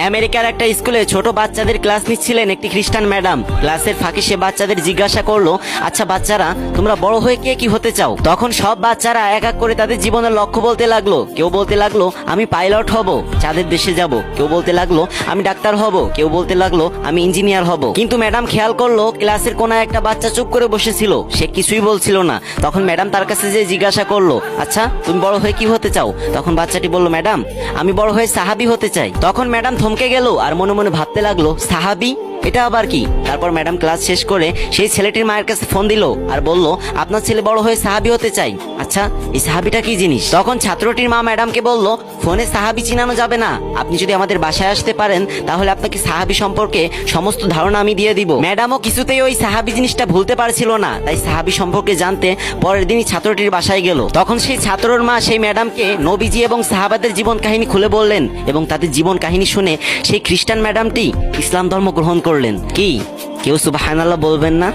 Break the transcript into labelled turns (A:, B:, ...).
A: আমেরিকার একটা স্কুলে ছোট বাচ্চাদের ক্লাস নিচ্ছিলেন একটি খ্রিস্টান ম্যাডাম। ক্লাসের ফাঁকে সে বাচ্চাদের জিজ্ঞাসা করলো, আচ্ছা বাচ্চারা, তোমরা বড় হয়ে কে কি হতে চাও? তখন সব বাচ্চারা এক এক করে তাদের জীবনের লক্ষ্য বলতে লাগলো। কেউ বলতে লাগলো আমি পাইলট হব, চাঁদের দেশে যাব। কেউ বলতে লাগলো আমি ডাক্তার হব। কেউ বলতে লাগলো আমি ইঞ্জিনিয়ার হব। কিন্তু ম্যাডাম খেয়াল করলো ক্লাসের কোনায় একটা বাচ্চা চুপ করে বসেছিল, সে কিছুই বলছিল না। তখন ম্যাডাম তার কাছে যে জিজ্ঞাসা করলো, আচ্ছা তুমি বড় হয়ে কি হতে চাও? তখন বাচ্চাটি বলল, ম্যাডাম আমি বড় হয়ে সাহাবী হতে চাই। তখন ম্যাডাম থমকে গেল আর মনে মনে ভাবতে লাগলো, সাহাবী, এটা আবার কি? তারপর ম্যাডাম ক্লাস শেষ করে সেই ছেলেটির মায়ের কাছে ফোন দিল আর বলল, আপনার ছেলে বড় হয়ে সাহাবী হতে চাই। আচ্ছা এই সাহাবীটা কি জিনিস? তখন ছাত্রটির মা ম্যাডামকে বলল, ফোনে সাহাবী চিনানো যাবে না, আপনি যদি আমাদের বাসায় আসতে পারেন তাহলে আপনাকে সাহাবী সম্পর্কে সমস্ত ধারণা আমি দিয়ে দিব। ম্যাডামও কিছুতেই ওই সাহাবী জিনিসটা ভুলতে পারছিল না, তাই সাহাবী সম্পর্কে জানতে পরের দিনই ছাত্রটির বাসায় গেল। তখন সেই ছাত্রর মা সেই ম্যাডামকে নবীজি এবং সাহাবাদের জীবন কাহিনী খুলে বললেন এবং তাদের জীবন কাহিনী শুনে সেই খ্রিস্টান ম্যাডামটি ইসলাম ধর্ম গ্রহণ করলেন। কি কেউ সুবহানাল্লাহ বলবেন না?